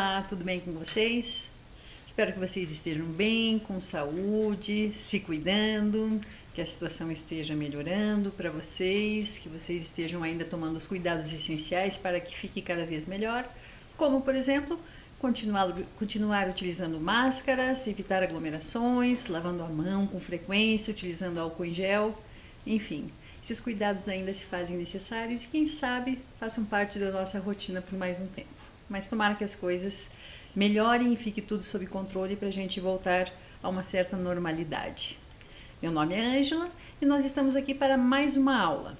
Olá, tudo bem com vocês? Espero que vocês estejam bem, com saúde, se cuidando, que a situação esteja melhorando para vocês, que vocês estejam ainda tomando os cuidados essenciais para que fique cada vez melhor, como, por exemplo, continuar utilizando máscaras, evitar aglomerações, lavando a mão com frequência, utilizando álcool em gel, enfim. Esses cuidados ainda se fazem necessários e, quem sabe, façam parte da nossa rotina por mais um tempo. Mas tomara que as coisas melhorem e fique tudo sob controle para a gente voltar a uma certa normalidade. Meu nome é Ângela e nós estamos aqui para mais uma aula.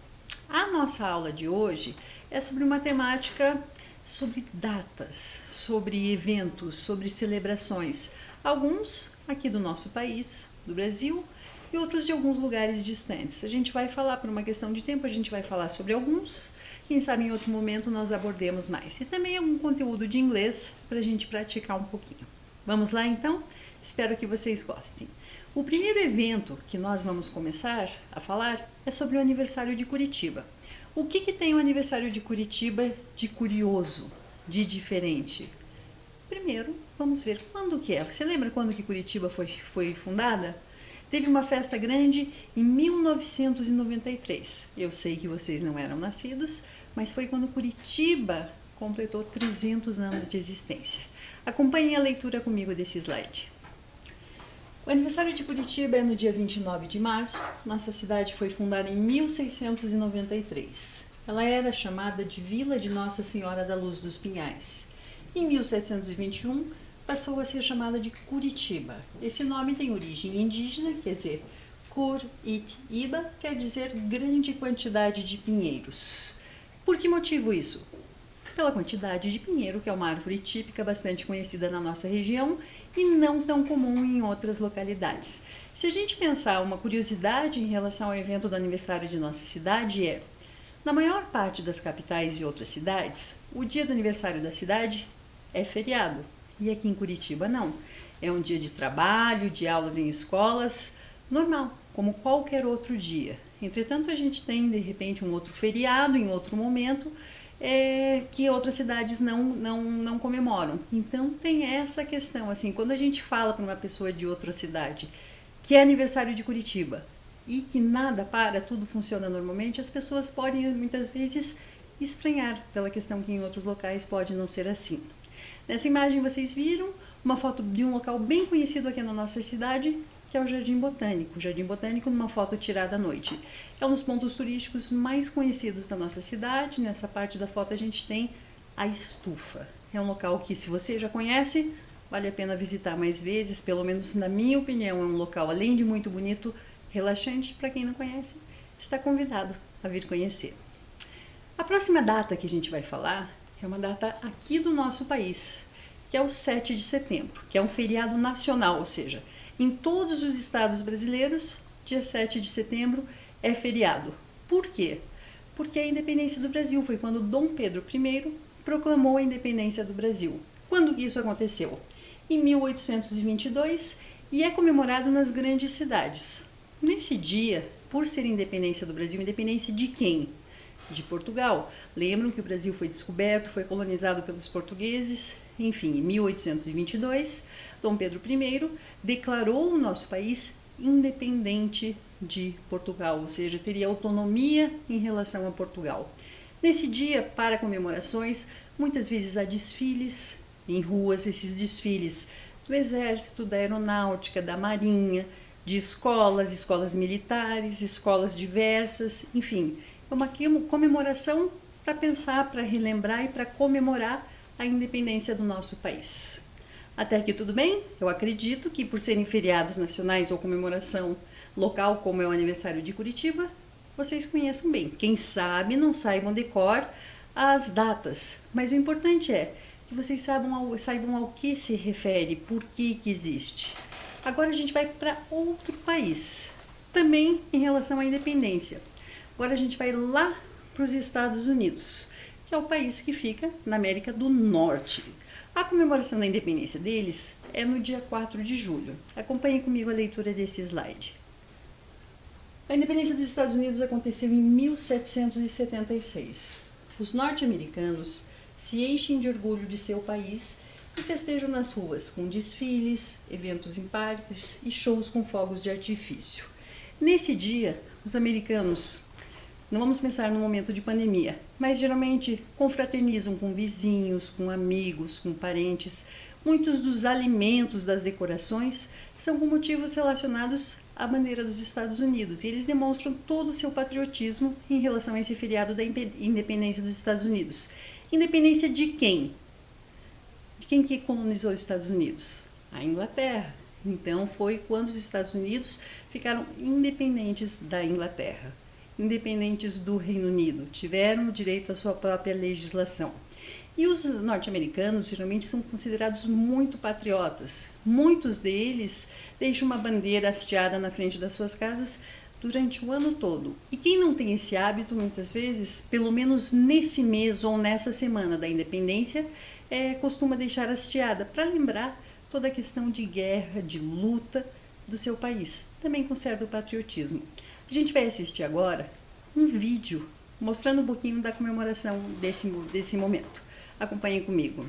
A nossa aula de hoje é sobre uma temática sobre datas, sobre eventos, sobre celebrações. Alguns aqui do nosso país, do Brasil, e outros de alguns lugares distantes. A gente vai falar por uma questão de tempo, a gente vai falar sobre alguns, quem sabe em outro momento nós abordemos mais. E também algum conteúdo de inglês para a gente praticar um pouquinho. Vamos lá então? Espero que vocês gostem. O primeiro evento que nós vamos começar a falar é sobre o aniversário de Curitiba. O que tem o aniversário de Curitiba de curioso, de diferente? Primeiro, vamos ver quando que é. Você lembra quando que Curitiba foi fundada? Teve uma festa grande em 1993. Eu sei que vocês não eram nascidos, mas foi quando Curitiba completou 300 anos de existência. Acompanhem a leitura comigo desse slide. O aniversário de Curitiba é no dia 29 de março. Nossa cidade foi fundada em 1693. Ela era chamada de Vila de Nossa Senhora da Luz dos Pinhais. Em 1721, passou a ser chamada de Curitiba. Esse nome tem origem indígena, quer dizer, Cur-it-iba, quer dizer grande quantidade de pinheiros. Por que motivo isso? Pela quantidade de pinheiro, que é uma árvore típica bastante conhecida na nossa região e não tão comum em outras localidades. Se a gente pensar uma curiosidade em relação ao evento do aniversário de nossa cidade na maior parte das capitais e outras cidades, o dia do aniversário da cidade é feriado. E aqui em Curitiba não. É um dia de trabalho, de aulas em escolas, normal, como qualquer outro dia. Entretanto, a gente tem, de repente, um outro feriado em outro momento que outras cidades não comemoram. Então, tem essa questão, assim, quando a gente fala para uma pessoa de outra cidade que é aniversário de Curitiba e que nada para, tudo funciona normalmente, as pessoas podem, muitas vezes, estranhar pela questão que em outros locais pode não ser assim. Nessa imagem vocês viram uma foto de um local bem conhecido aqui na nossa cidade, que é o Jardim Botânico. O Jardim Botânico numa foto tirada à noite. É um dos pontos turísticos mais conhecidos da nossa cidade. Nessa parte da foto a gente tem a Estufa. É um local que, se você já conhece, vale a pena visitar mais vezes. Pelo menos na minha opinião, é um local, além de muito bonito, relaxante. Para quem não conhece, está convidado a vir conhecer. A próxima data que a gente vai falar é uma data aqui do nosso país, que é o 7 de setembro, que é um feriado nacional, ou seja, em todos os estados brasileiros, dia 7 de setembro é feriado. Por quê? Porque a independência do Brasil foi quando Dom Pedro I proclamou a independência do Brasil. Quando isso aconteceu? Em 1822 e é comemorado nas grandes cidades. Nesse dia, por ser independência do Brasil, independência de quem? De Portugal. Lembram que o Brasil foi descoberto, foi colonizado pelos portugueses. Enfim, em 1822, Dom Pedro I declarou o nosso país independente de Portugal, ou seja, teria autonomia em relação a Portugal. Nesse dia, para comemorações, muitas vezes há desfiles em ruas, esses desfiles do Exército, da Aeronáutica, da Marinha, de escolas militares, escolas diversas, enfim. É uma comemoração para pensar, para relembrar e para comemorar a independência do nosso país. Até aqui tudo bem? Eu acredito que, por serem feriados nacionais ou comemoração local, como é o aniversário de Curitiba, vocês conheçam bem. Quem sabe não saibam de cor as datas, mas o importante é que vocês saibam ao que se refere, por que existe. Agora a gente vai para outro país, também em relação à independência. Agora a gente vai lá para os Estados Unidos, que é o país que fica na América do Norte. A comemoração da independência deles é no dia 4 de julho. Acompanhem comigo a leitura desse slide. A independência dos Estados Unidos aconteceu em 1776. Os norte-americanos se enchem de orgulho de seu país e festejam nas ruas com desfiles, eventos em parques e shows com fogos de artifício. Nesse dia, os americanos, não vamos pensar no momento de pandemia, mas geralmente confraternizam com vizinhos, com amigos, com parentes. Muitos dos alimentos das decorações são com motivos relacionados à bandeira dos Estados Unidos e eles demonstram todo o seu patriotismo em relação a esse feriado da independência dos Estados Unidos. Independência de quem? De quem que colonizou os Estados Unidos? A Inglaterra. Então foi quando os Estados Unidos ficaram independentes da Inglaterra, independentes do Reino Unido, tiveram o direito à sua própria legislação. E os norte-americanos geralmente são considerados muito patriotas. Muitos deles deixam uma bandeira hasteada na frente das suas casas durante o ano todo. E quem não tem esse hábito, muitas vezes, pelo menos nesse mês ou nessa semana da independência, costuma deixar hasteada para lembrar toda a questão de guerra, de luta do seu país. Também com certo patriotismo. A gente vai assistir agora um vídeo mostrando um pouquinho da comemoração desse momento. Acompanhem comigo.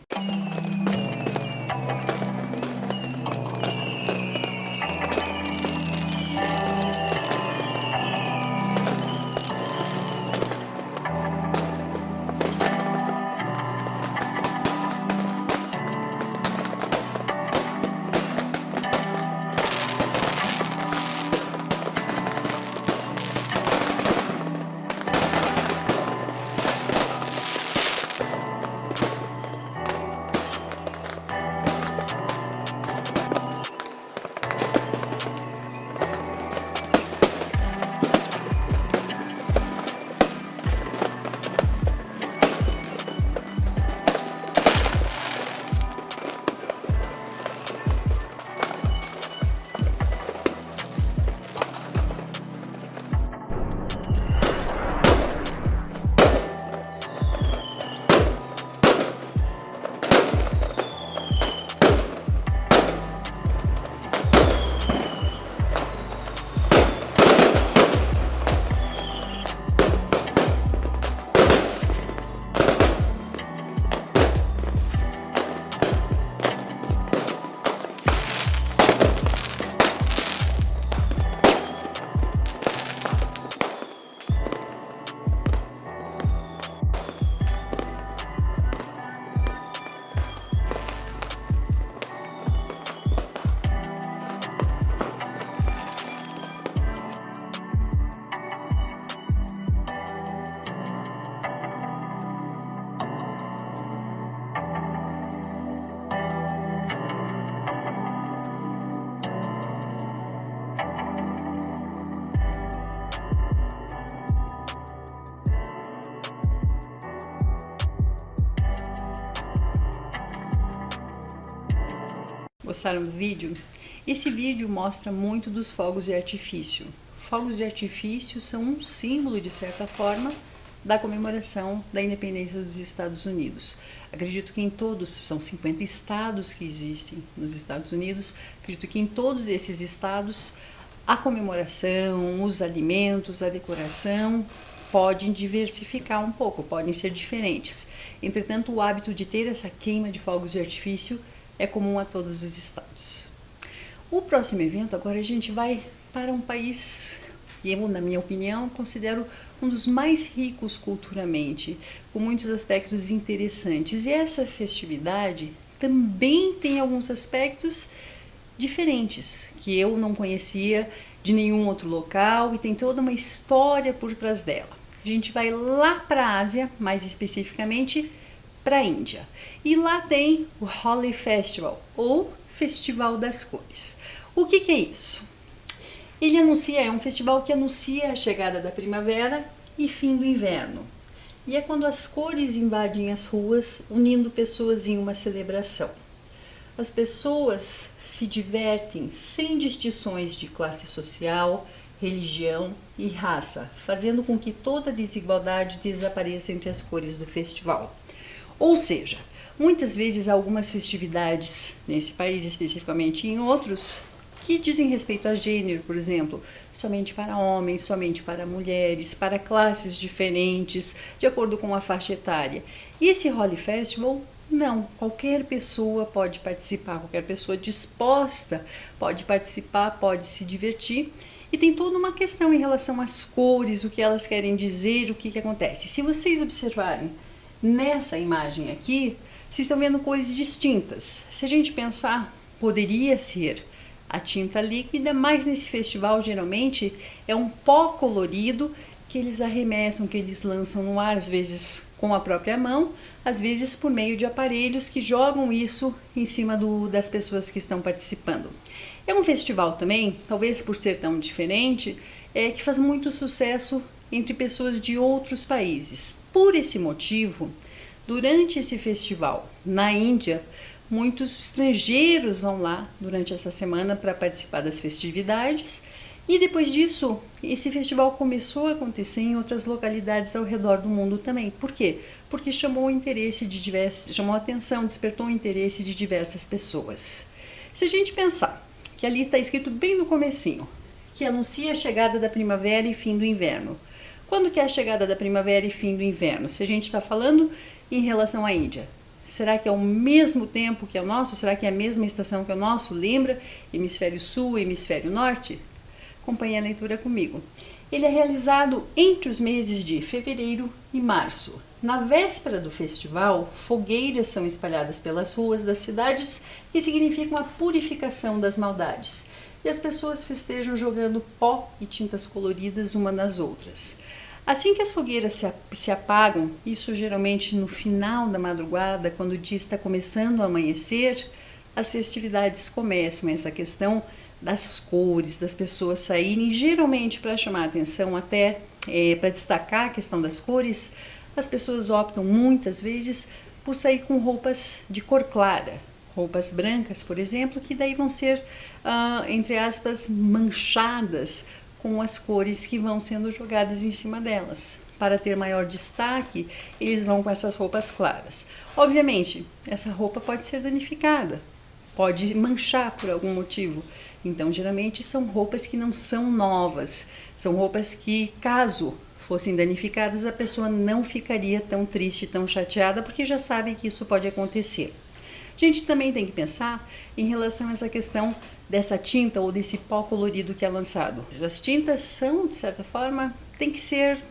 Gostaram do vídeo? Esse vídeo mostra muito dos fogos de artifício. Fogos de artifício são um símbolo, de certa forma, da comemoração da independência dos Estados Unidos. Acredito que em todos, são 50 estados que existem nos Estados Unidos, acredito que em todos esses estados a comemoração, os alimentos, a decoração podem diversificar um pouco, podem ser diferentes. Entretanto, o hábito de ter essa queima de fogos de artifício é comum a todos os estados. O próximo evento, agora a gente vai para um país que eu, na minha opinião, considero um dos mais ricos culturalmente, com muitos aspectos interessantes. E essa festividade também tem alguns aspectos diferentes, que eu não conhecia de nenhum outro local e tem toda uma história por trás dela. A gente vai lá para a Ásia, mais especificamente para a Índia. E lá tem o Holi Festival, ou Festival das Cores. O que é isso? Ele é um festival que anuncia a chegada da primavera e fim do inverno. E é quando as cores invadem as ruas, unindo pessoas em uma celebração. As pessoas se divertem sem distinções de classe social, religião e raça, fazendo com que toda a desigualdade desapareça entre as cores do festival. Ou seja, muitas vezes há algumas festividades, nesse país especificamente e em outros, que dizem respeito a gênero, por exemplo, somente para homens, somente para mulheres, para classes diferentes, de acordo com a faixa etária. E esse Holi Festival Não, qualquer pessoa pode participar, qualquer pessoa disposta pode participar, pode se divertir. E tem toda uma questão em relação às cores, o que elas querem dizer, o que acontece. Se vocês observarem nessa imagem aqui, vocês estão vendo cores distintas. Se a gente pensar, poderia ser a tinta líquida, mas nesse festival geralmente é um pó colorido que eles arremessam, que eles lançam no ar, às vezes com a própria mão, às vezes por meio de aparelhos que jogam isso em cima das pessoas que estão participando. É um festival também, talvez por ser tão diferente, que faz muito sucesso entre pessoas de outros países. Por esse motivo, durante esse festival na Índia, muitos estrangeiros vão lá durante essa semana para participar das festividades. E depois disso, esse festival começou a acontecer em outras localidades ao redor do mundo também. Por quê? Porque chamou o interesse chamou a atenção, despertou o interesse de diversas pessoas. Se a gente pensar que ali está escrito bem no comecinho, que anuncia a chegada da primavera e fim do inverno. Quando que é a chegada da primavera e fim do inverno? Se a gente está falando em relação à Índia, será que é o mesmo tempo que é o nosso? Será que é a mesma estação que é o nosso? Lembra? Hemisfério Sul, Hemisfério Norte? Acompanhe a leitura comigo. Ele é realizado entre os meses de fevereiro e março. Na véspera do festival, fogueiras são espalhadas pelas ruas das cidades, que significam a purificação das maldades. E as pessoas festejam jogando pó e tintas coloridas uma nas outras. Assim que as fogueiras se apagam, isso geralmente no final da madrugada, quando o dia está começando a amanhecer, as festividades começam. Essa questão das cores, das pessoas saírem, geralmente para chamar a atenção, até para destacar a questão das cores, as pessoas optam muitas vezes por sair com roupas de cor clara, roupas brancas, por exemplo, que daí vão ser, entre aspas, manchadas com as cores que vão sendo jogadas em cima delas. Para ter maior destaque, eles vão com essas roupas claras. Obviamente, essa roupa pode ser danificada, pode manchar por algum motivo. Então, geralmente, são roupas que não são novas. São roupas que, caso fossem danificadas, a pessoa não ficaria tão triste, tão chateada, porque já sabe que isso pode acontecer. A gente também tem que pensar em relação a essa questão dessa tinta ou desse pó colorido que é lançado. As tintas são, de certa forma,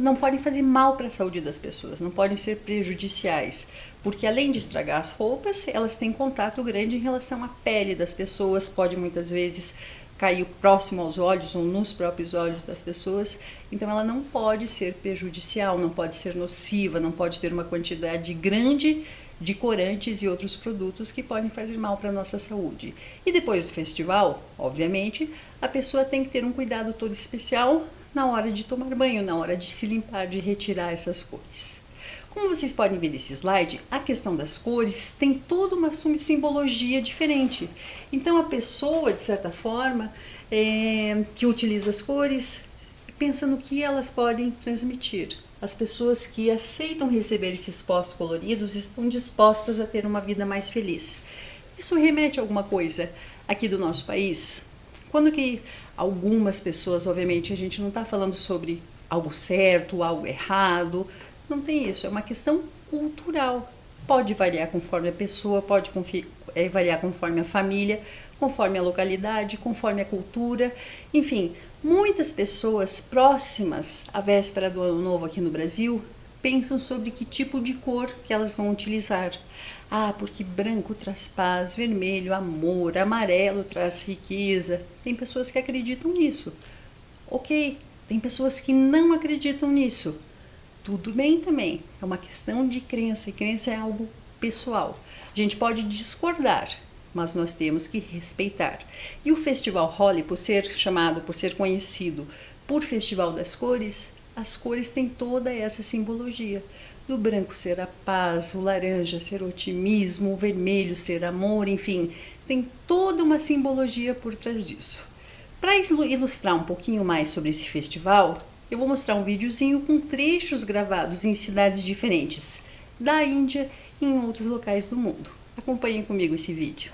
não podem fazer mal para a saúde das pessoas, não podem ser prejudiciais, porque além de estragar as roupas, elas têm contato grande em relação à pele das pessoas, pode muitas vezes cair próximo aos olhos ou nos próprios olhos das pessoas, então ela não pode ser prejudicial, não pode ser nociva, não pode ter uma quantidade grande de corantes e outros produtos que podem fazer mal para a nossa saúde. E depois do festival, obviamente, a pessoa tem que ter um cuidado todo especial na hora de tomar banho, na hora de se limpar, de retirar essas cores. Como vocês podem ver nesse slide, a questão das cores tem toda uma simbologia diferente. Então a pessoa, de certa forma, que utiliza as cores, pensa no que elas podem transmitir. As pessoas que aceitam receber esses pós coloridos estão dispostas a ter uma vida mais feliz. Isso remete a alguma coisa aqui do nosso país? Quando que algumas pessoas, obviamente, a gente não está falando sobre algo certo, algo errado, não tem isso, é uma questão cultural. Pode variar conforme a pessoa, pode variar conforme a família, conforme a localidade, conforme a cultura, enfim, muitas pessoas próximas à véspera do Ano Novo aqui no Brasil pensam sobre que tipo de cor que elas vão utilizar. Ah, porque branco traz paz, vermelho, amor, amarelo traz riqueza. Tem pessoas que acreditam nisso. Ok, tem pessoas que não acreditam nisso. Tudo bem também, é uma questão de crença, e crença é algo pessoal. A gente pode discordar, mas nós temos que respeitar. E o Festival Holi, por ser conhecido por Festival das Cores, as cores têm toda essa simbologia. Do branco ser a paz, o laranja ser otimismo, o vermelho ser amor, enfim, tem toda uma simbologia por trás disso. Para ilustrar um pouquinho mais sobre esse festival, eu vou mostrar um videozinho com trechos gravados em cidades diferentes da Índia e em outros locais do mundo. Acompanhem comigo esse vídeo.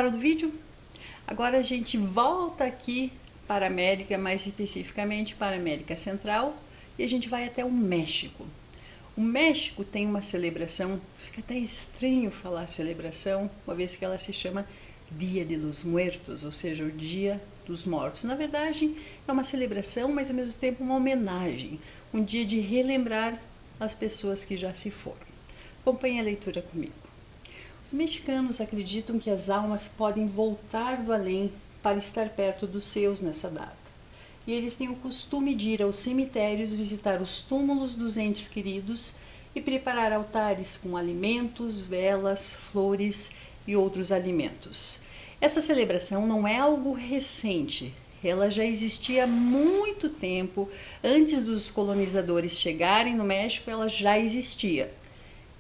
Gostaram do vídeo? Agora a gente volta aqui para a América, mais especificamente para a América Central, e a gente vai até o México. O México tem uma celebração, fica até estranho falar celebração, uma vez que ela se chama Dia de los Muertos, ou seja, o Dia dos Mortos. Na verdade, é uma celebração, mas ao mesmo tempo uma homenagem, um dia de relembrar as pessoas que já se foram. Acompanhe a leitura comigo. Os mexicanos acreditam que as almas podem voltar do além para estar perto dos seus nessa data. E eles têm o costume de ir aos cemitérios visitar os túmulos dos entes queridos e preparar altares com alimentos, velas, flores e outros alimentos. Essa celebração não é algo recente, ela já existia há muito tempo. Antes dos colonizadores chegarem no México, ela já existia.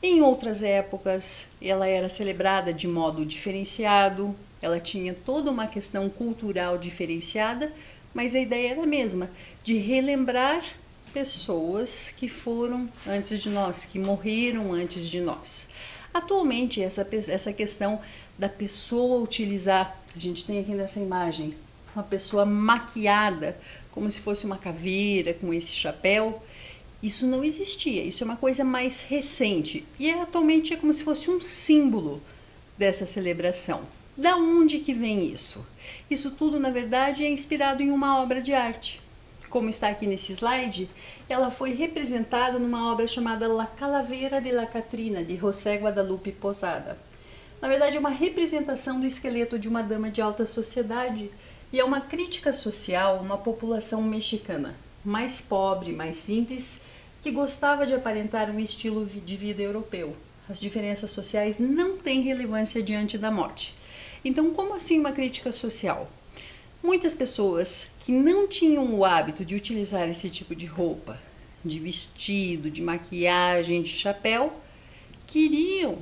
Em outras épocas, ela era celebrada de modo diferenciado, ela tinha toda uma questão cultural diferenciada, mas a ideia era a mesma, de relembrar pessoas que foram antes de nós, que morreram antes de nós. Atualmente, essa questão da pessoa utilizar, a gente tem aqui nessa imagem, uma pessoa maquiada, como se fosse uma caveira com esse chapéu, isso não existia, isso é uma coisa mais recente e atualmente é como se fosse um símbolo dessa celebração. Da onde que vem isso? Isso tudo, na verdade, é inspirado em uma obra de arte. Como está aqui nesse slide, ela foi representada numa obra chamada La Calavera de la Catrina, de José Guadalupe Posada. Na verdade, é uma representação do esqueleto de uma dama de alta sociedade e é uma crítica social a uma população mexicana, mais pobre, mais simples, que gostava de aparentar um estilo de vida europeu. As diferenças sociais não têm relevância diante da morte. Então, como assim uma crítica social? Muitas pessoas que não tinham o hábito de utilizar esse tipo de roupa, de vestido, de maquiagem, de chapéu, queriam,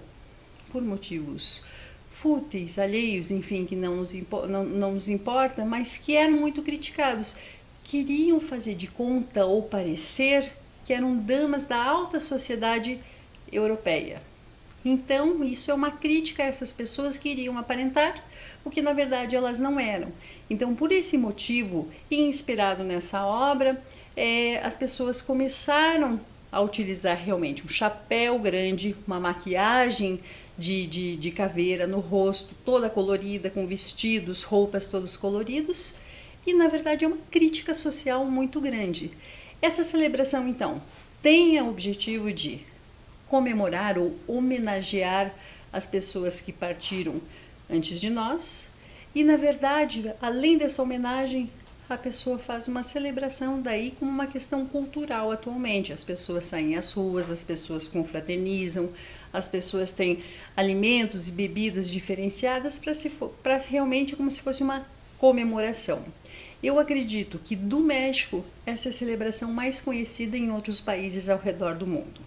por motivos fúteis, alheios, enfim, que não nos importa, mas que eram muito criticados, queriam fazer de conta ou parecer que eram damas da alta sociedade europeia. Então, isso é uma crítica a essas pessoas que iriam aparentar o que na verdade elas não eram. Então, por esse motivo, inspirado nessa obra, as pessoas começaram a utilizar realmente um chapéu grande, uma maquiagem de caveira no rosto, toda colorida, com vestidos, roupas todos coloridos, e na verdade é uma crítica social muito grande. Essa celebração, então, tem o objetivo de comemorar ou homenagear as pessoas que partiram antes de nós e, na verdade, além dessa homenagem, a pessoa faz uma celebração daí como uma questão cultural atualmente. As pessoas saem às ruas, as pessoas confraternizam, as pessoas têm alimentos e bebidas diferenciadas para realmente como se fosse uma comemoração. Eu acredito que do México, essa é a celebração mais conhecida em outros países ao redor do mundo.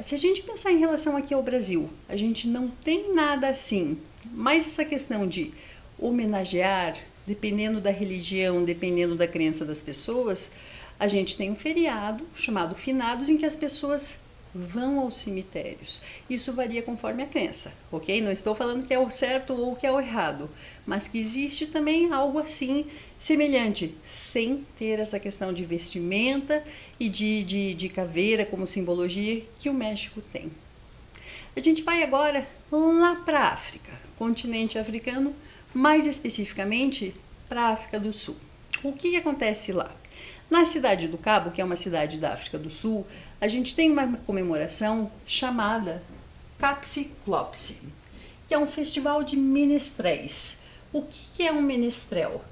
Se a gente pensar em relação aqui ao Brasil, a gente não tem nada assim, mas essa questão de homenagear, dependendo da religião, dependendo da crença das pessoas, a gente tem um feriado chamado Finados, em que as pessoas vão aos cemitérios. Isso varia conforme a crença, ok? Não estou falando que é o certo ou que é o errado, mas que existe também algo assim semelhante, sem ter essa questão de vestimenta e de caveira como simbologia que o México tem. A gente vai agora lá para a África, continente africano, mais especificamente para a África do Sul. O que acontece lá? Na cidade do Cabo, que é uma cidade da África do Sul, a gente tem uma comemoração chamada Kapsi Klopsi, que é um festival de menestréis. O que é um menestrel?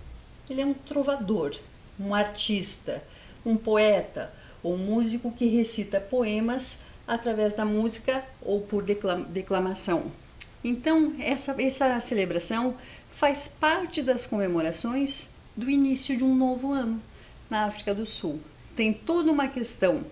Ele é um trovador, um artista, um poeta ou músico que recita poemas através da música ou por declamação. Então, essa celebração faz parte das comemorações do início de um novo ano na África do Sul. Tem toda uma questão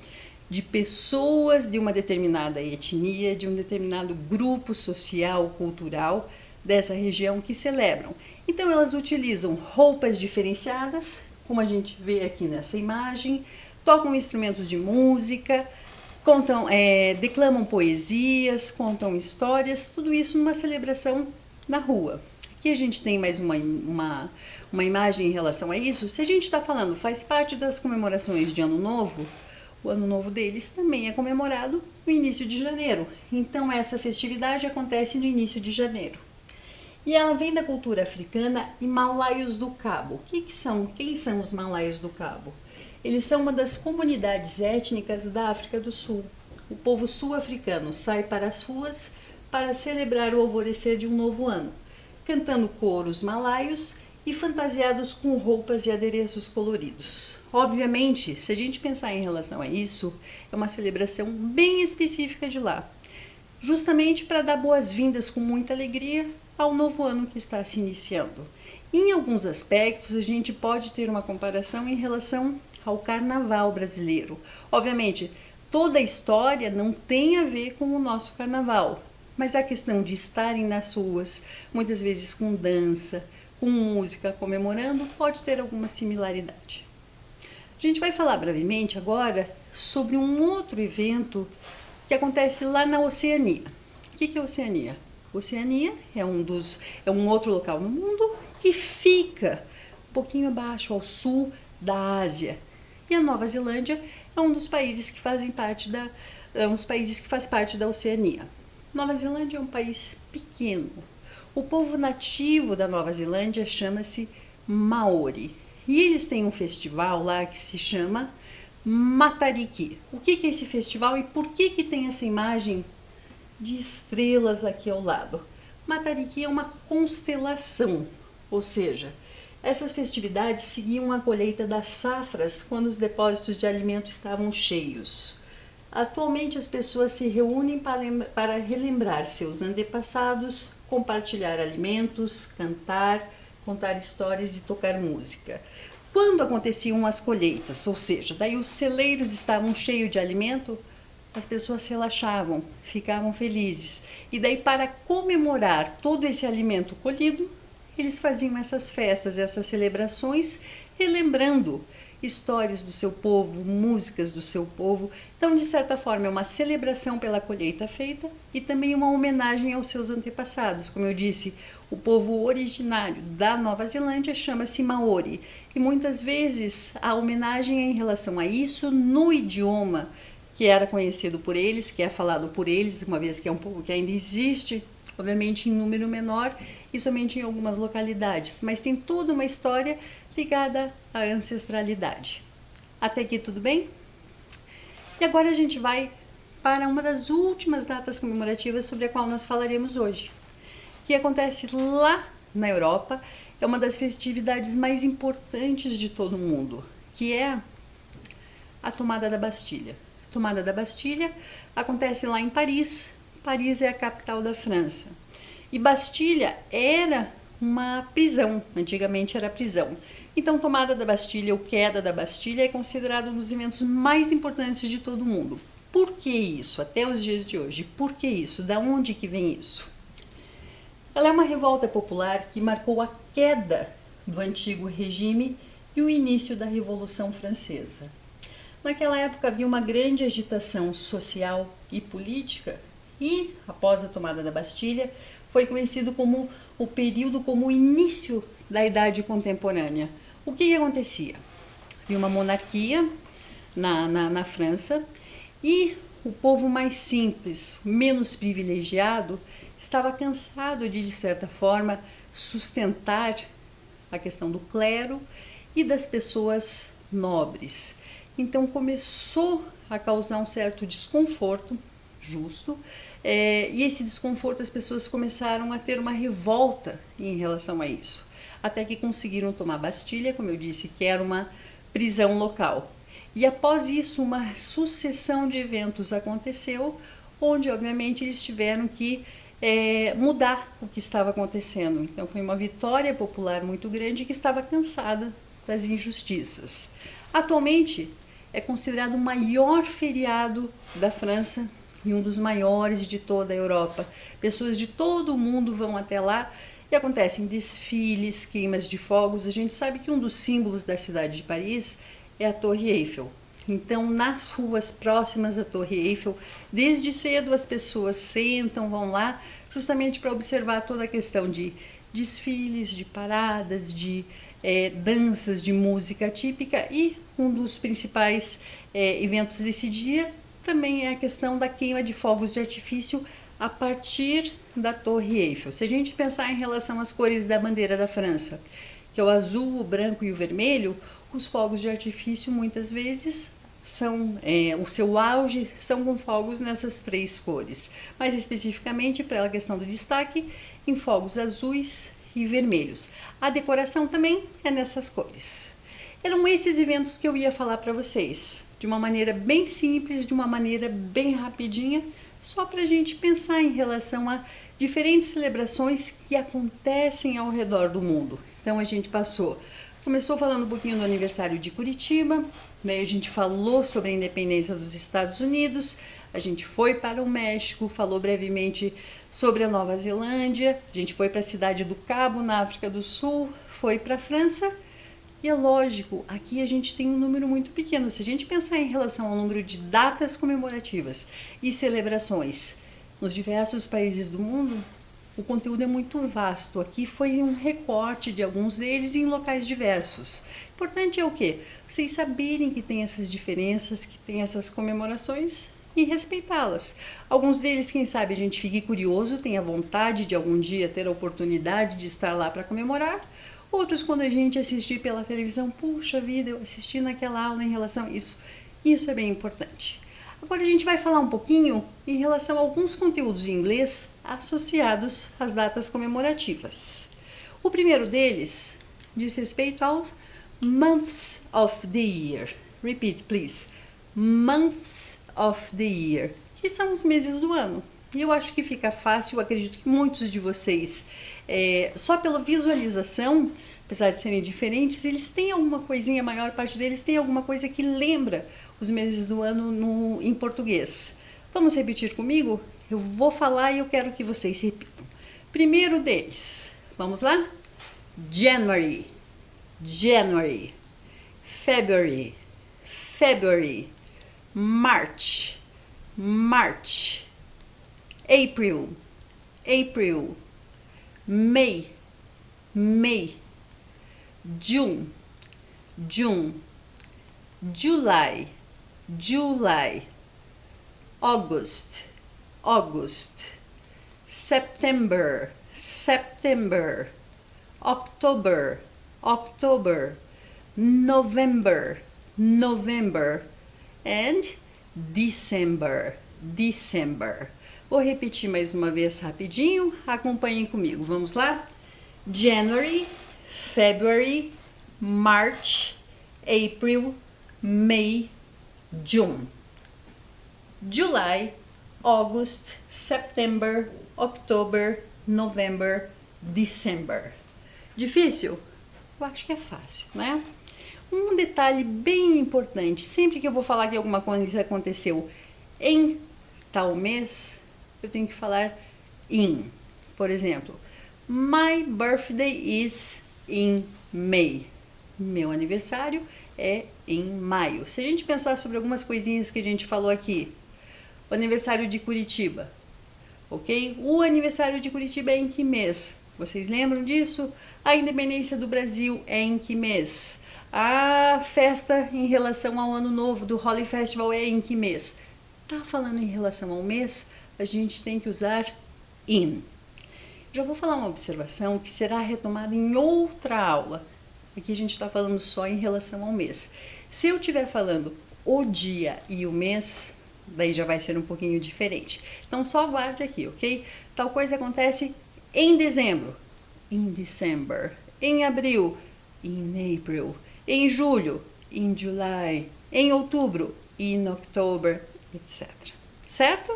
de pessoas de uma determinada etnia, de um determinado grupo social, cultural dessa região que celebram. Então elas utilizam roupas diferenciadas, como a gente vê aqui nessa imagem, tocam instrumentos de música, declamam poesias, contam histórias, tudo isso numa celebração na rua. Aqui a gente tem mais uma imagem em relação a isso. Se a gente está falando, faz parte das comemorações de Ano Novo, o Ano Novo deles também é comemorado no início de janeiro. Então essa festividade acontece no início de janeiro. E ela vem da cultura africana e Malaios do Cabo. Quem são os Malaios do Cabo? Eles são uma das comunidades étnicas da África do Sul. O povo sul-africano sai para as ruas para celebrar o alvorecer de um novo ano, cantando coros malaios e fantasiados com roupas e adereços coloridos. Obviamente, se a gente pensar em relação a isso, é uma celebração bem específica de lá, justamente para dar boas-vindas com muita alegria ao novo ano que está se iniciando. Em alguns aspectos, a gente pode ter uma comparação em relação ao carnaval brasileiro. Obviamente, toda a história não tem a ver com o nosso carnaval, mas a questão de estarem nas ruas, muitas vezes com dança, com música, comemorando, pode ter alguma similaridade. A gente vai falar brevemente agora sobre um outro evento que acontece lá na Oceania. O que é Oceania? Oceania é um outro local no mundo que fica um pouquinho abaixo, ao sul da Ásia. E a Nova Zelândia é um dos países que faz parte da Oceania. Nova Zelândia é um país pequeno. O povo nativo da Nova Zelândia chama-se Maori. E eles têm um festival lá que se chama Matariki. O que é esse festival e por que tem essa imagem de estrelas aqui ao lado? Matariki é uma constelação, ou seja, essas festividades seguiam a colheita das safras quando os depósitos de alimento estavam cheios. Atualmente as pessoas se reúnem para relembrar seus antepassados, compartilhar alimentos, cantar, contar histórias e tocar música. Quando aconteciam as colheitas, ou seja, daí os celeiros estavam cheios de alimento, as pessoas relaxavam, ficavam felizes. E daí, para comemorar todo esse alimento colhido, eles faziam essas festas, essas celebrações, relembrando histórias do seu povo, músicas do seu povo. Então, de certa forma, é uma celebração pela colheita feita e também uma homenagem aos seus antepassados. Como eu disse, o povo originário da Nova Zelândia chama-se Maori. E muitas vezes a homenagem é em relação a isso no idioma que era conhecido por eles, que é falado por eles, uma vez que é um povo que ainda existe, obviamente em número menor e somente em algumas localidades, mas tem toda uma história ligada à ancestralidade. Até aqui tudo bem? E agora a gente vai para uma das últimas datas comemorativas sobre a qual nós falaremos hoje, que acontece lá na Europa, é uma das festividades mais importantes de todo o mundo, que é a tomada da Bastilha. A tomada da Bastilha acontece lá em Paris. Paris é a capital da França. E Bastilha era uma prisão, antigamente era prisão. Então, tomada da Bastilha ou queda da Bastilha é considerado um dos eventos mais importantes de todo o mundo. Por que isso? Até os dias de hoje. Por que isso? Da onde que vem isso? Ela é uma revolta popular que marcou a queda do antigo regime e o início da Revolução Francesa. Naquela época havia uma grande agitação social e política e, após a tomada da Bastilha, foi conhecido como o início da Idade Contemporânea. O que acontecia? Havia uma monarquia na França e o povo mais simples, menos privilegiado, estava cansado de certa forma, sustentar a questão do clero e das pessoas nobres. Então começou a causar um certo desconforto, justo, e esse desconforto as pessoas começaram a ter uma revolta em relação a isso. Até que conseguiram tomar Bastilha, como eu disse, que era uma prisão local. E após isso, uma sucessão de eventos aconteceu, onde obviamente eles tiveram que mudar o que estava acontecendo. Então foi uma vitória popular muito grande que estava cansada das injustiças. Atualmente é considerado o maior feriado da França e um dos maiores de toda a Europa. Pessoas de todo o mundo vão até lá e acontecem desfiles, queimas de fogos. A gente sabe que um dos símbolos da cidade de Paris é a Torre Eiffel. Então, nas ruas próximas à Torre Eiffel, desde cedo as pessoas sentam, vão lá, justamente para observar toda a questão de desfiles, de paradas, de danças, de música típica, e um dos principais eventos desse dia também é a questão da queima de fogos de artifício a partir da Torre Eiffel. Se a gente pensar em relação às cores da bandeira da França, que é o azul, o branco e o vermelho, os fogos de artifício muitas vezes são, o seu auge são com fogos nessas três cores, mais especificamente para a questão do destaque em fogos azuis e vermelhos. A decoração também é nessas cores. Eram esses eventos que eu ia falar para vocês, de uma maneira bem simples, de uma maneira bem rapidinha, só para a gente pensar em relação a diferentes celebrações que acontecem ao redor do mundo. Então a gente começou falando um pouquinho do aniversário de Curitiba, daí a gente falou sobre a independência dos Estados Unidos, a gente foi para o México, falou brevemente sobre a Nova Zelândia, a gente foi para a cidade do Cabo, na África do Sul, foi para a França. E é lógico, aqui a gente tem um número muito pequeno. Se a gente pensar em relação ao número de datas comemorativas e celebrações nos diversos países do mundo, o conteúdo é muito vasto. Aqui foi um recorte de alguns deles em locais diversos. Importante é o quê? Vocês saberem que tem essas diferenças, que tem essas comemorações e respeitá-las. Alguns deles, quem sabe, a gente fique curioso, tenha vontade de algum dia ter a oportunidade de estar lá para comemorar. Outros, quando a gente assistir pela televisão, puxa vida, eu assisti naquela aula em relação a isso. Isso é bem importante. Agora a gente vai falar um pouquinho em relação a alguns conteúdos em inglês associados às datas comemorativas. O primeiro deles diz respeito aos months of the year. Repeat, please. Months of the year, que são os meses do ano. E eu acho que fica fácil, eu acredito que muitos de vocês, só pela visualização, apesar de serem diferentes, eles têm alguma coisinha, a maior parte deles tem alguma coisa que lembra os meses do ano em português. Vamos repetir comigo? Eu vou falar e eu quero que vocês repitam. Primeiro deles, vamos lá? January, January, February, February, March, March, April, April, May, May, June, June, July, July, August, August, September, September, October, October, November, November, and December, December. Vou repetir mais uma vez rapidinho, acompanhem comigo, vamos lá? January, February, March, April, May, June. July, August, September, October, November, December. Difícil? Eu acho que é fácil, né? Um detalhe bem importante, sempre que eu vou falar que alguma coisa aconteceu em tal mês, eu tenho que falar in. Por exemplo, my birthday is in May. Meu aniversário é em maio. Se a gente pensar sobre algumas coisinhas que a gente falou aqui, o aniversário de Curitiba, ok? O aniversário de Curitiba é em que mês? Vocês lembram disso? A independência do Brasil é em que mês? A festa em relação ao Ano Novo do Holi Festival é em que mês? Tá falando em relação ao mês, a gente tem que usar in. Já vou falar uma observação que será retomada em outra aula. Aqui a gente está falando só em relação ao mês. Se eu estiver falando o dia e o mês, daí já vai ser um pouquinho diferente. Então só aguarde aqui, ok? Tal coisa acontece em dezembro, in December. Em abril, in April. Em julho, in July. Em outubro, in October, etc. Certo?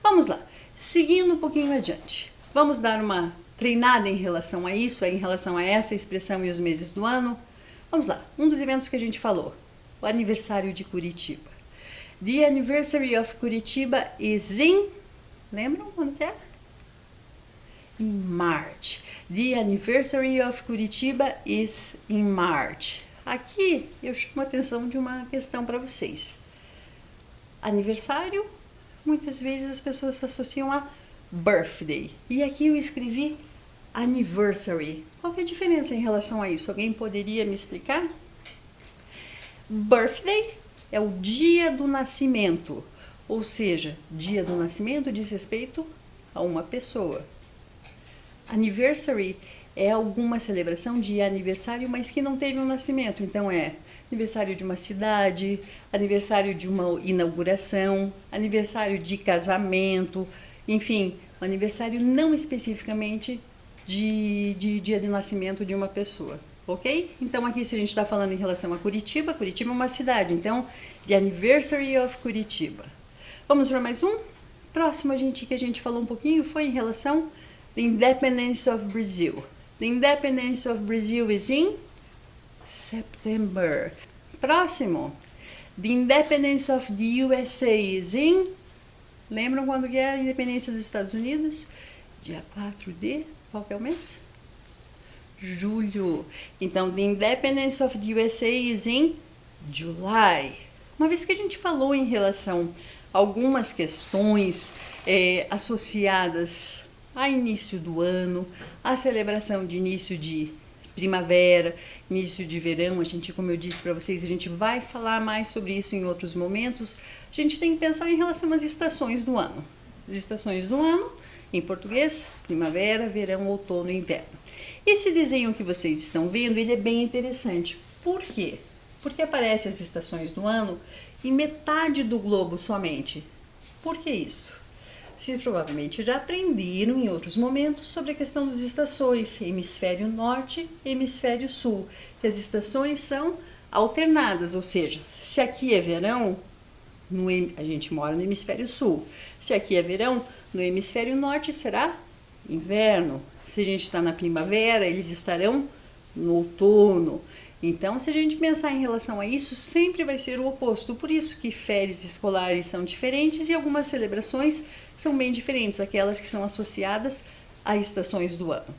Vamos lá. Seguindo um pouquinho adiante. Vamos dar uma treinada em relação a isso, em relação a essa expressão e os meses do ano. Vamos lá. Um dos eventos que a gente falou, o aniversário de Curitiba. The anniversary of Curitiba is in... Lembram quando que é? In March. The anniversary of Curitiba is in March. aqui eu chamo a atenção de uma questão para vocês. Aniversário, muitas vezes as pessoas associam a birthday. E aqui eu escrevi anniversary. Qual que é a diferença em relação a isso? Alguém poderia me explicar? Birthday é o dia do nascimento, ou seja, dia do nascimento diz respeito a uma pessoa. Anniversary é alguma celebração de aniversário, mas que não teve um nascimento. Então é aniversário de uma cidade, aniversário de uma inauguração, aniversário de casamento, enfim, um aniversário não especificamente de dia de nascimento de uma pessoa, ok? Então aqui se a gente está falando em relação a Curitiba, Curitiba é uma cidade, então the Anniversary of Curitiba. Vamos para mais um? Próximo que a gente falou um pouquinho foi em relação the Independence of Brazil. The Independence of Brazil is in September. Próximo, the Independence of the USA is in... Lembram quando que é a independência dos Estados Unidos? Dia 4 de... Qual que é o mês? Julho. Então, the Independence of the USA is in July. Uma vez que a gente falou em relação a algumas questões associadas a início do ano, a celebração de início de primavera, início de verão, como eu disse para vocês, a gente vai falar mais sobre isso em outros momentos. A gente tem que pensar em relação às estações do ano. As estações do ano, em português, primavera, verão, outono e inverno. Esse desenho que vocês estão vendo, ele é bem interessante. Por quê? Porque aparecem as estações do ano em metade do globo somente. Por que isso? Vocês provavelmente já aprenderam em outros momentos sobre a questão das estações, hemisfério norte e hemisfério sul, que as estações são alternadas, ou seja, se aqui é verão, a gente mora no hemisfério sul. Se aqui é verão, no hemisfério norte será inverno. Se a gente está na primavera, eles estarão no outono. Então, se a gente pensar em relação a isso, sempre vai ser o oposto. Por isso que férias escolares são diferentes e algumas celebrações são bem diferentes, aquelas que são associadas a estações do ano.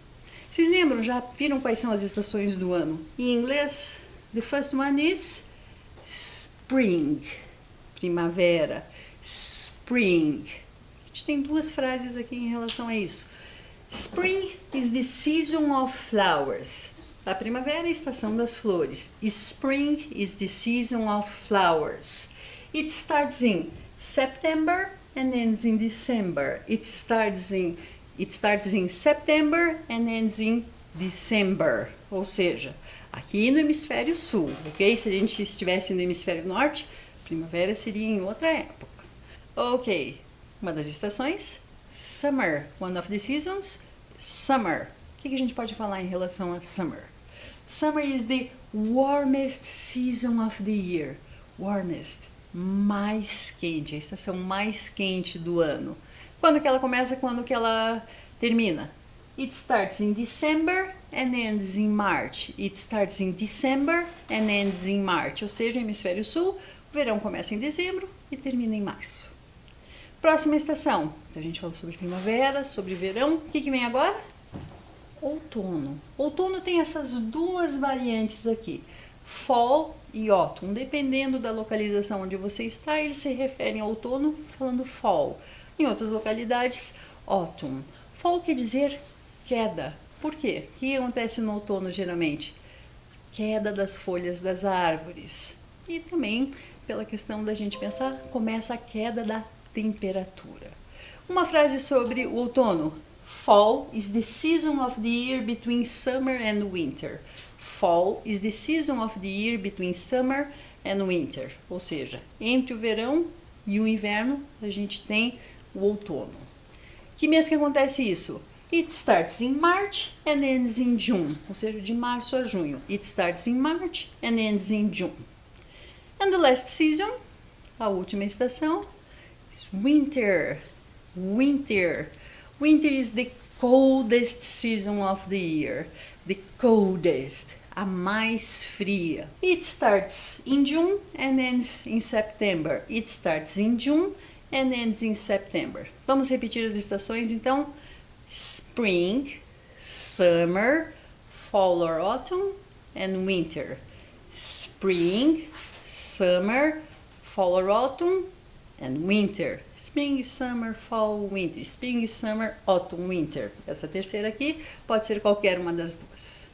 Vocês lembram, já viram quais são as estações do ano? Em inglês, the first one is spring, primavera, spring. A gente tem duas frases aqui em relação a isso. Spring is the season of flowers. A primavera é a estação das flores. Spring is the season of flowers. It starts in September and ends in December. It starts in September and ends in December. Ou seja, aqui no hemisfério sul, ok? Se a gente estivesse no hemisfério norte, primavera seria em outra época. Ok, uma das estações, summer. One of the seasons, summer. O que a gente pode falar em relação a summer? Summer is the warmest season of the year. Warmest, mais quente, a estação mais quente do ano. Quando que ela começa, quando que ela termina? It starts in December and ends in March. It starts in December and ends in March. Ou seja, no hemisfério sul, o verão começa em dezembro e termina em março. Próxima estação. Então a gente falou sobre primavera, sobre verão. O que vem agora? Outono. Outono tem essas duas variantes aqui, fall e autumn. Dependendo da localização onde você está, eles se referem ao outono falando fall. Em outras localidades, autumn. Fall quer dizer queda. Por quê? O que acontece no outono geralmente? Queda das folhas das árvores. E também, pela questão da gente pensar, começa a queda da temperatura. Uma frase sobre o outono. Fall is the season of the year between summer and winter. Fall is the season of the year between summer and winter. Ou seja, entre o verão e o inverno, a gente tem o outono. Que mês que acontece isso? It starts in March and ends in June. Ou seja, de março a junho. It starts in March and ends in June. And the last season, a última estação, is winter. Winter. Winter is the coldest season of the year. The coldest, a mais fria. It starts in June and ends in September. It starts in June and ends in September. Vamos repetir as estações então. Spring, summer, fall or autumn and winter. Spring, summer, fall or autumn, and winter. Spring, summer, fall, winter. Spring, summer, autumn, winter. Essa terceira aqui pode ser qualquer uma das duas.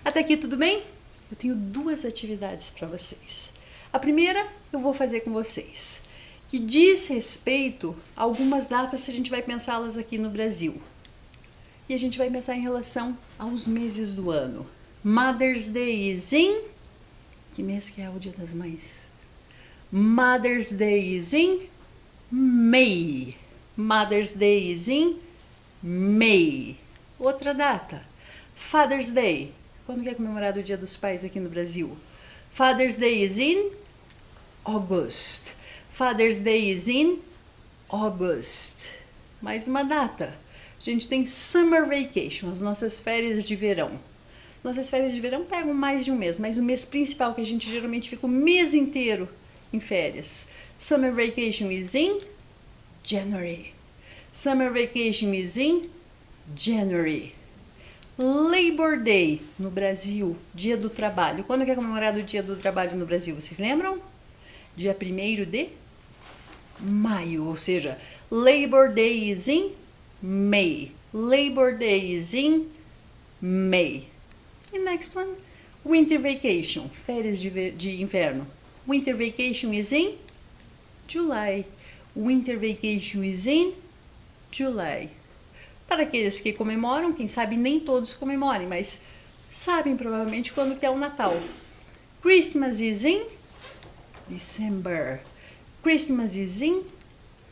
Até aqui tudo bem? Eu tenho duas atividades para vocês. A primeira eu vou fazer com vocês, que diz respeito a algumas datas que a gente vai pensá-las aqui no Brasil. E a gente vai pensar em relação aos meses do ano. Mother's Day is in... Que mês que é o Dia das Mães? Mother's Day is in May. Mother's Day is in May. Outra data. Father's Day. Quando que é comemorado o Dia dos Pais aqui no Brasil? Father's Day is in August. Father's Day is in August. Mais uma data. A gente tem Summer Vacation, as nossas férias de verão. Nossas férias de verão pegam mais de um mês, mas o mês principal, que a gente geralmente fica o mês inteiro em férias. Summer Vacation is in January. Summer Vacation is in January. Labor Day no Brasil, Dia do Trabalho. Quando que é comemorado o Dia do Trabalho no Brasil? Vocês lembram? Dia 1º de maio, ou seja, Labor Day is in May. Labor Day is in May. E next one, Winter Vacation, férias de inverno. Winter Vacation is in July. Winter Vacation is in July. Para aqueles que comemoram, quem sabe nem todos comemorem, mas sabem provavelmente quando que é o Natal. Christmas is in December. Christmas is in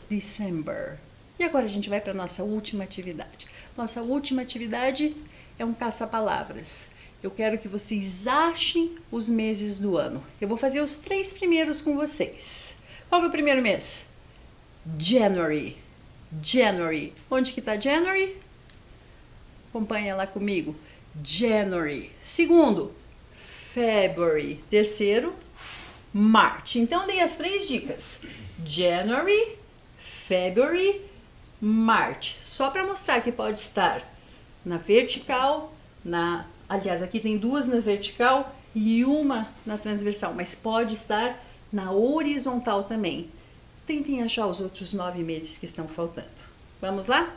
December. E agora a gente vai para a nossa última atividade. Nossa última atividade é um caça-palavras. Eu quero que vocês achem os meses do ano. Eu vou fazer os 3 primeiros com vocês. Qual que é o primeiro mês? January. January. Onde que está January? Acompanha lá comigo. January. Segundo, February. Terceiro, March. Então, dei as 3 dicas. January, February, March. Só para mostrar que pode estar na vertical, aliás, aqui tem 2 na vertical e uma na transversal, mas pode estar na horizontal também. Tentem achar os outros 9 meses que estão faltando. Vamos lá?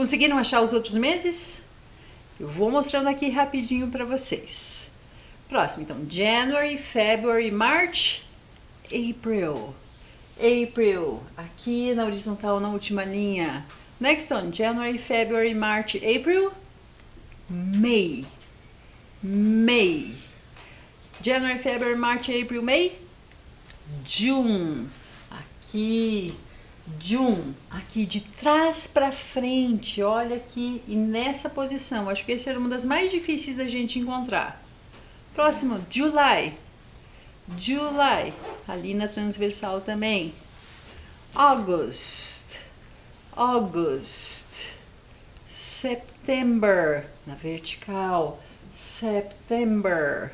Conseguiram achar os outros meses? Eu vou mostrando aqui rapidinho para vocês. Próximo, então, January, February, March, April. April, aqui na horizontal, na última linha. Next one, January, February, March, April, May. May. January, February, March, April, May, June. Aqui, June. Aqui de trás para frente, olha aqui, e nessa posição. Acho que essa era uma das mais difíceis da gente encontrar. Próximo, July. July, ali na transversal também. August. August. September, na vertical. September.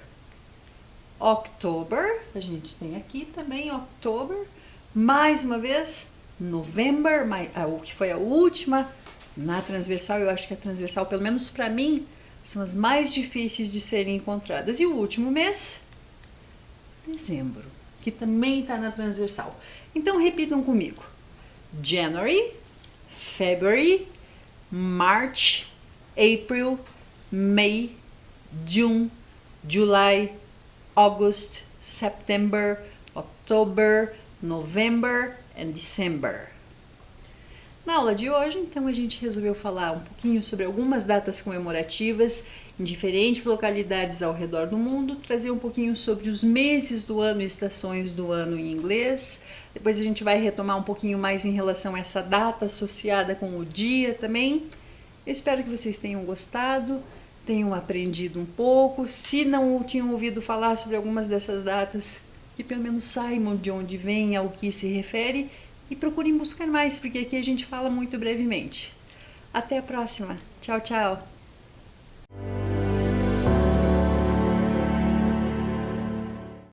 October, a gente tem aqui também October. Mais uma vez, November, o que foi a última na transversal. Eu acho que a transversal, pelo menos para mim, são as mais difíceis de serem encontradas. E o último mês, dezembro, que também está na transversal. Então repitam comigo: January, February, March, April, May, June, July, August, September, October, November and December. Na aula de hoje, então, a gente resolveu falar um pouquinho sobre algumas datas comemorativas em diferentes localidades ao redor do mundo, trazer um pouquinho sobre os meses do ano e estações do ano em inglês. Depois a gente vai retomar um pouquinho mais em relação a essa data associada com o dia também. Eu espero que vocês tenham gostado, tenham aprendido um pouco. Se não tinham ouvido falar sobre algumas dessas datas, que pelo menos saibam de onde vem, ao que se refere, e procurem buscar mais, porque aqui a gente fala muito brevemente. Até a próxima. Tchau, tchau.